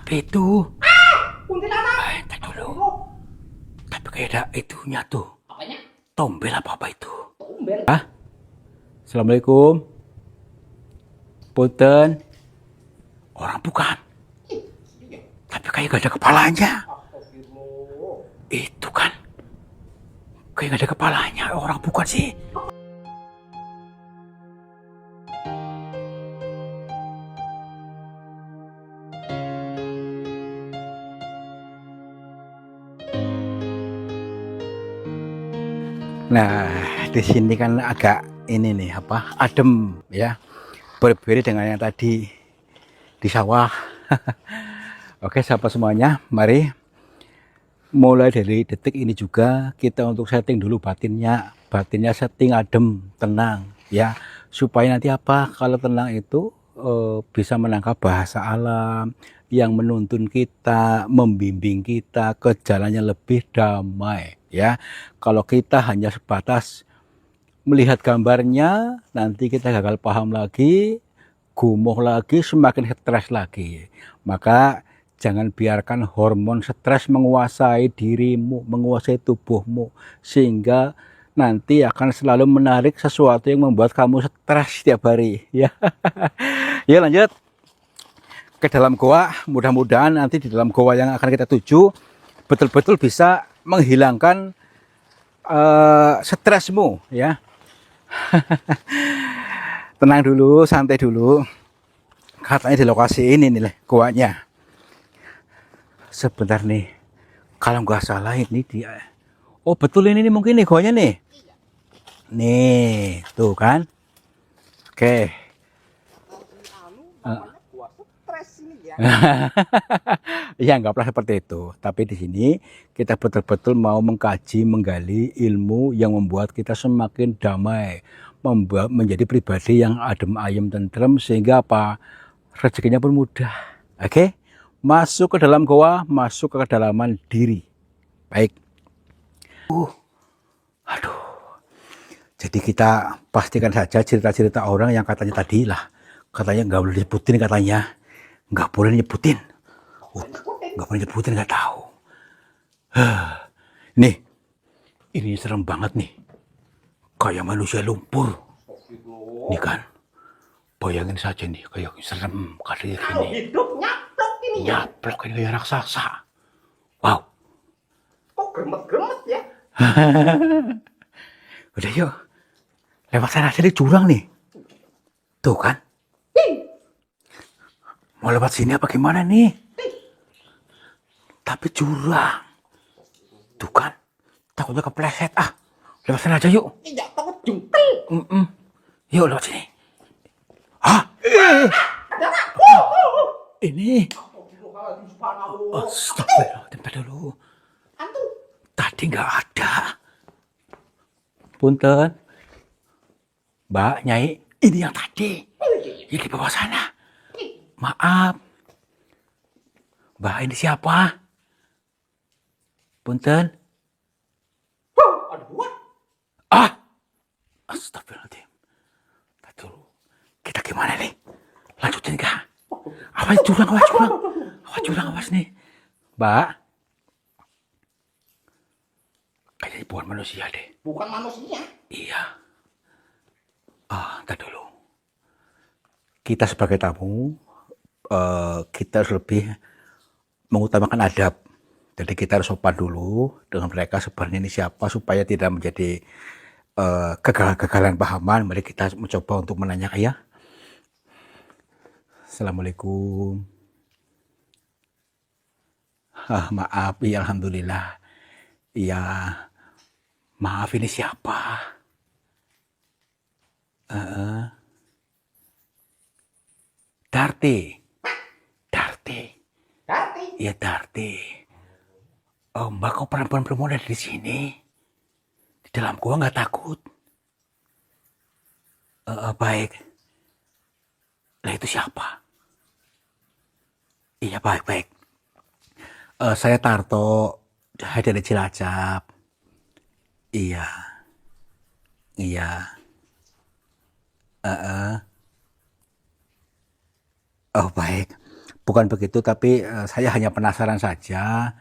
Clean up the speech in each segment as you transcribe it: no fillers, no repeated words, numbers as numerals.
Tapi itu, Kuntilanak. entar dulu. Tapi kayak ada itunya tuh. Apanya? Tombel apa itu? Tombel. Assalamualaikum. Punten. Orang bukan. Tapi kayak gak ada kepalanya. Astagfirullah. Itu kan. Kayak gak ada kepalanya. Orang bukan sih. Nah, di sini kan agak ini nih apa? Adem ya. Berbeda dengan yang tadi di sawah. Oke, sahabat semuanya, mari mulai dari detik ini juga kita untuk setting dulu batinnya setting adem, tenang ya, supaya nanti apa, kalau tenang itu bisa menangkap bahasa alam yang menuntun kita, membimbing kita ke jalannya lebih damai ya. Kalau kita hanya sebatas melihat gambarnya, nanti kita gagal paham lagi, gumoh lagi, semakin stres lagi. Maka jangan biarkan hormon stres menguasai dirimu, menguasai tubuhmu, sehingga nanti akan selalu menarik sesuatu yang membuat kamu stres setiap hari. Ya, ya lanjut ke dalam goa. Mudah-mudahan nanti di dalam goa yang akan kita tuju betul-betul bisa menghilangkan stresmu. Ya, tenang dulu, santai dulu. Katanya di lokasi ini nih goanya. Sebentar nih, kalau nggak salah ini dia. Oh betul, ini nih mungkin nih goanya nih. Nih, tuh kan. Oke. Namanya gua stres ini ya. Ya anggaplah seperti itu. Tapi di sini kita betul-betul mau mengkaji, menggali ilmu yang membuat kita semakin damai, membuat menjadi pribadi yang adem ayem tentrem, sehingga apa, rezekinya pun mudah. Oke, masuk ke dalam goa, masuk ke kedalaman diri. Baik. Aduh. Jadi kita pastikan saja cerita-cerita orang yang katanya tadi lah, katanya nggak boleh nyebutin, katanya nggak boleh nyebutin. Nggak boleh nyebutin, nggak tahu. Nih, ini serem banget nih. Kayak manusia lumpur. Nih kan. Bayangin saja nih, kayak serem kayak Kalau gini. hidup nyaplok ini ya. Nyaplok ini kayak raksasa. Wow. Kok gemet-gemet ya? Udah yuk. Lewat sana aja, di jurang nih. Tuh kan. Mau lewat sini apa gimana nih? Tapi jurang. Tuh kan. Takutnya kepleset. Lewat sana aja yuk. Tidak takut jungkel. Yuk lewat sini. Ini. Astagfirullah, tempat dulu. Antum. Tadi nggak ada. Punten. Mbak, Nyai, ini yang tadi. Ini di bawah sana. Maaf. Mbak, ini siapa? Punten. Ada buat. Astagfirullahaladzim. Dulu. Kita gimana nih? Lanjutin kah? Awas jurang, awas jurang. Awas jurang, awas nih. Mbak. Kayaknya bukan manusia deh. Bukan manusia. Iya. Ntar dulu. Kita sebagai tamu, kita harus lebih mengutamakan adab. Jadi kita harus sopan dulu dengan mereka, sebenarnya ini siapa, supaya tidak menjadi kegagalan pahaman. Mari kita mencoba untuk menanyakan ya. Assalamualaikum. Maaf, ya alhamdulillah. Iya, maaf, ini siapa? Darti. Darti. Darti. Iya Darti. Oh, Mbak, kok perempuan ada di sini? Di dalam gua nggak takut. Baik. Lah itu siapa? Iya, baik. Saya Tarto, dari Cilacap. Iya. Oh baik. Bukan begitu, tapi saya hanya penasaran saja,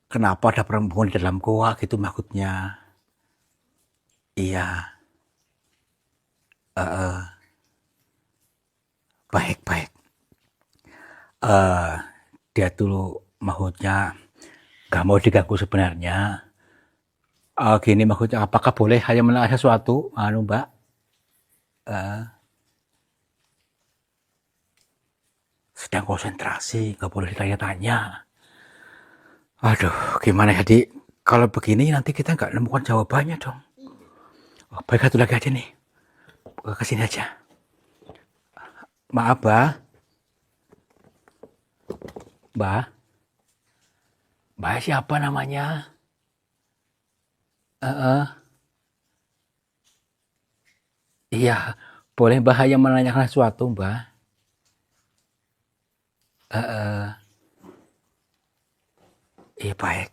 kenapa ada perempuan di dalam goa gitu maksudnya. Iya, baik-baik. Dia tuh maksudnya nggak mau diganggu sebenarnya. Gini maksudnya, apakah boleh hanya menanya sesuatu, Mbak? Sedang konsentrasi, nggak boleh ditanya-tanya. Aduh, gimana ya, Dik? Kalau begini nanti kita nggak nemukan jawabannya dong. Oh, baik, satu lagi aja nih. Kesini aja. Maaf, Mbak. Mbak siapa namanya? Iya, boleh Mbak hanya menanyakan sesuatu, Mbak? Iya, baik.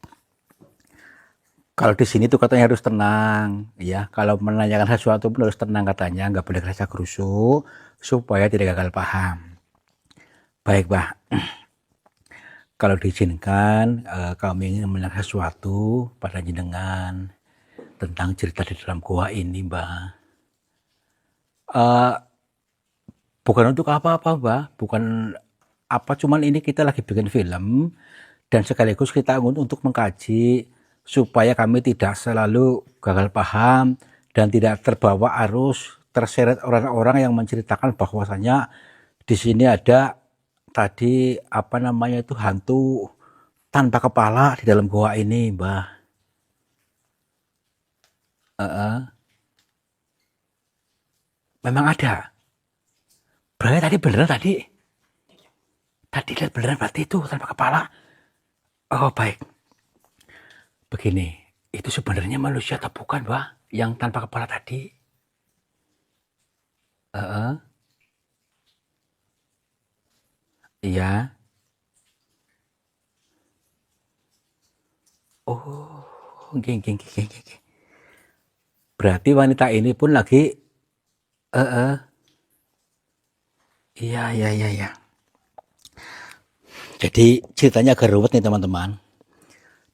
Kalau di sini tuh katanya harus tenang, ya. Kalau menanyakan sesuatu pun harus tenang katanya, nggak boleh kerasa kerusuk supaya tidak gagal paham. Baik, Mbak. Kalau diizinkan, kami ingin menanyakan sesuatu pada jenengan tentang cerita di dalam goa ini, Mbak. Bukan untuk apa-apa, Mbak. Bukan apa, cuman ini kita lagi bikin film dan sekaligus kita untuk mengkaji supaya kami tidak selalu gagal paham dan tidak terbawa arus terseret orang-orang yang menceritakan bahwasanya di sini ada tadi apa namanya itu hantu tanpa kepala di dalam goa ini, Mbak. Memang ada. Berarti tadi beneran tadi. Tadi lihat beneran berarti itu tanpa kepala. Oh, baik. Begini, itu sebenarnya manusia atau bukan, Mbak? Yang tanpa kepala tadi? Iya. Oh, nggih, nggih, nggih, nggih, nggih. Berarti wanita ini pun lagi, iya, iya, iya, iya. Jadi ceritanya agak ruwet nih teman-teman.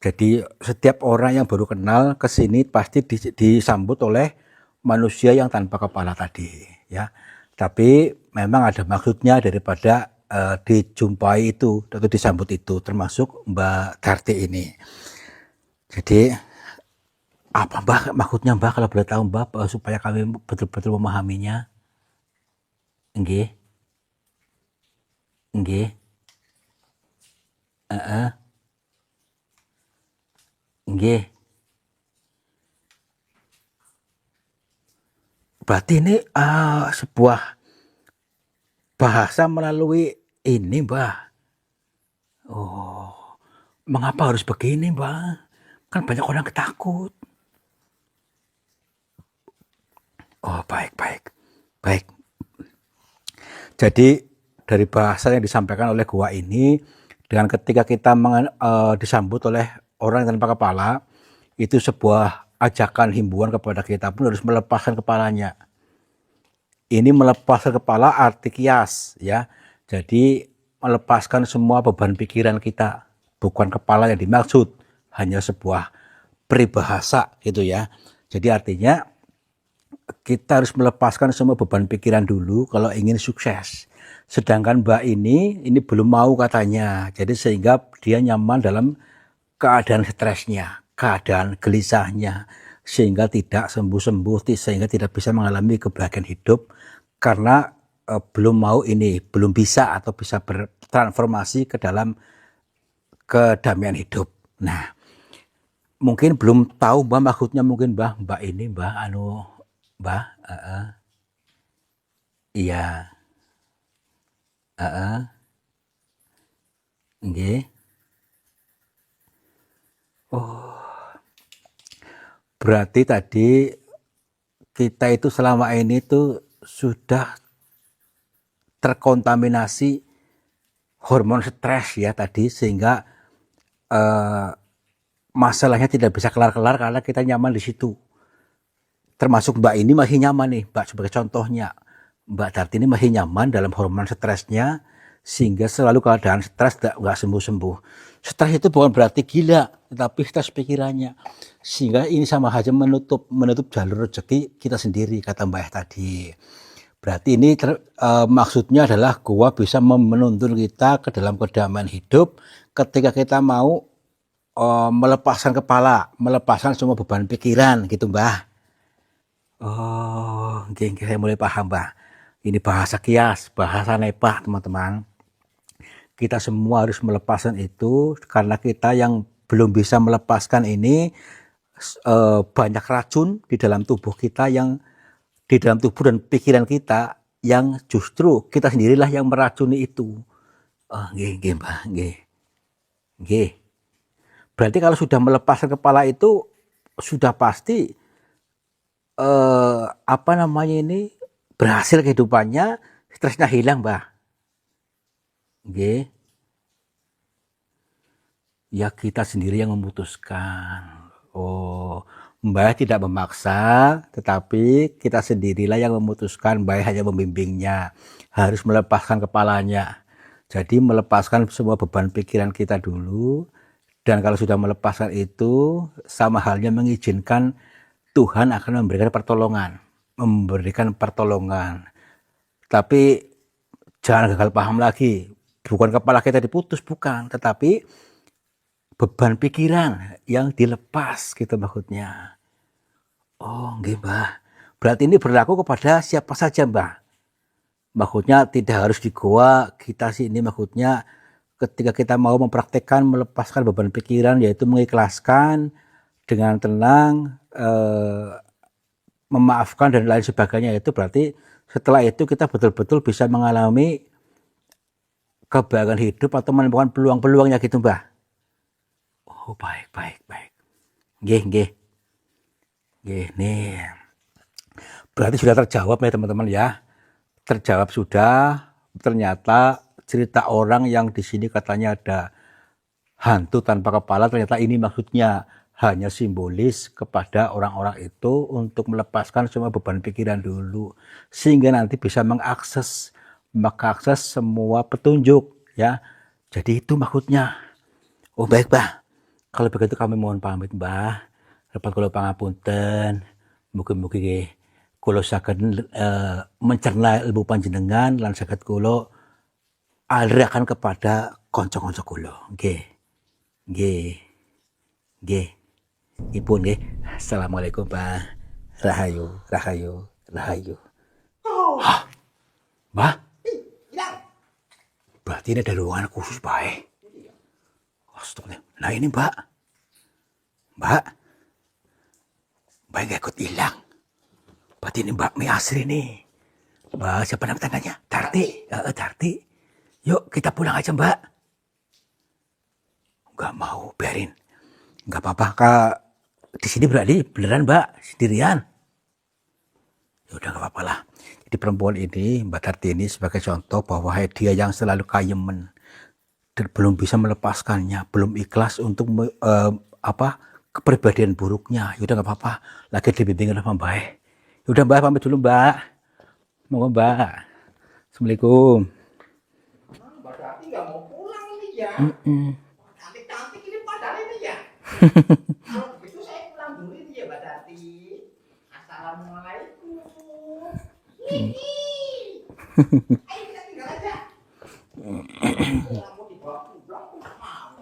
Jadi setiap orang yang baru kenal ke sini pasti disambut oleh manusia yang tanpa kepala tadi, ya. Tapi memang ada maksudnya daripada dijumpai itu atau disambut itu, termasuk Mbak Karti ini. Jadi apa Mbak maksudnya, Mbak, kalau boleh tahu, Mbak, supaya kami betul-betul memahaminya? Nggih, nggih, nggih. Berarti ini sebuah bahasa melalui ini, Mbak. Mengapa harus begini, Mbak? Kan banyak orang ketakut. Oh, baik, baik. Baik. Jadi dari bahasa yang disampaikan oleh gua ini, dengan ketika kita disambut oleh orang tanpa kepala, itu sebuah ajakan himbauan kepada kita pun harus melepaskan kepalanya. Ini melepaskan kepala arti kias, ya. Jadi melepaskan semua beban pikiran kita, bukan kepala yang dimaksud, hanya sebuah peribahasa gitu ya. Jadi artinya kita harus melepaskan semua beban pikiran dulu kalau ingin sukses. Sedangkan Mbak ini belum mau katanya. Jadi sehingga dia nyaman dalam keadaan stresnya, keadaan gelisahnya, sehingga tidak sembuh-sembuh, sehingga tidak bisa mengalami kebahagiaan hidup karena belum mau ini, belum bisa atau bisa bertransformasi ke dalam kedamaian hidup. Nah, mungkin belum tahu Mbak maksudnya, mungkin Mbak ini Mbak Mbak, iya, nggih. Oh, berarti tadi kita itu selama ini tuh sudah terkontaminasi hormon stres ya tadi, sehingga masalahnya tidak bisa kelar-kelar karena kita nyaman di situ. Termasuk Mbak ini masih nyaman nih, Mbak, sebagai contohnya. Mbak Darti ini masih nyaman dalam hormon stresnya, sehingga selalu keadaan stres nggak sembuh-sembuh. Stres itu bukan berarti gila, tetapi stres pikirannya, sehingga ini sama aja menutup jalur rezeki kita sendiri, kata Mbak tadi. Berarti ini maksudnya adalah gua bisa menuntun kita ke dalam kedamaian hidup ketika kita mau melepaskan kepala, melepaskan semua beban pikiran gitu, Mbah. Oh, oke, saya mulai paham, Mbah. Ini bahasa kias, bahasa nepah, teman-teman. Kita semua harus melepaskan itu karena kita yang belum bisa melepaskan ini banyak racun di dalam tubuh kita, yang di dalam tubuh dan pikiran kita, yang justru kita sendirilah yang meracuni itu. Nggih, Mbah, nggih. Nggih. Berarti kalau sudah melepaskan kepala itu sudah pasti berhasil kehidupannya, stresnya hilang, Mbah. Nggih. Ya kita sendiri yang memutuskan. Oh, Mbah tidak memaksa, tetapi kita sendirilah yang memutuskan. Mbah hanya membimbingnya, harus melepaskan kepalanya. Jadi melepaskan semua beban pikiran kita dulu, dan kalau sudah melepaskan itu, sama halnya mengizinkan Tuhan akan memberikan pertolongan. Tapi jangan gagal paham lagi, bukan kepala kita diputus, bukan, tetapi beban pikiran yang dilepas gitu maksudnya. Oh, nggih, Mbah. Berarti ini berlaku kepada siapa saja, Mbah. Maksudnya tidak harus di goa kita sini, maksudnya ketika kita mau mempraktekkan melepaskan beban pikiran, yaitu mengikhlaskan dengan tenang, memaafkan dan lain sebagainya, itu berarti setelah itu kita betul-betul bisa mengalami kebahagiaan hidup atau menemukan peluang-peluangnya gitu, Mbah. Oh, baik. Nggih, nih. Berarti sudah terjawab ya, teman-teman ya. Terjawab sudah. Ternyata cerita orang yang di sini katanya ada hantu tanpa kepala, ternyata ini maksudnya hanya simbolis kepada orang-orang itu untuk melepaskan semua beban pikiran dulu, sehingga nanti bisa mengakses semua petunjuk ya. Jadi itu maksudnya. Oh, baik, Mbah. Kalau begitu kami mohon pamit, Mbah. Dapat kula pangapunten. Mugi-mugi kula saged mencerna ilmu panjenengan lan saged kula aliraken kepada kanca-kanca kula. Nggih. Ipun nggih. Assalamualaikum, Mbah. Rahayu. Hah, Mbah? Hilang. Berarti ini ada ruangan khusus, Mbah. Astagfirullah. Nah ini, Mbak nggak ikut hilang. Berarti ini Mbak Mi Asri nih. Mbak, siapa nama tangannya? Darti. Darti. Yuk kita pulang aja, Mbak. Nggak mau, biarin. Nggak apa-apa, Kak. Di sini berarti beneran, Mbak, sendirian. Ya udah, nggak apa-apa lah. Jadi perempuan ini, Mbak Darti ini sebagai contoh bahwa dia yang selalu kayemen dan belum bisa melepaskannya, belum ikhlas untuk kepribadian buruknya. Yaudah, nggak apa-apa, lagi dibimbing oleh Mbak. Yaudah, Mbak, pamit dulu, Mbak. Monggo, Mbak. Assalamualaikum. Mbak Dati nggak mau pulang ini ya. Cantik-cantik ini padahal ini ya. Kalau begitu saya pulang dulu ini ya, Mbak Dati. Assalamualaikum. Ayo kita tinggal aja. Kamu dibawa pulang, aku nggak mau.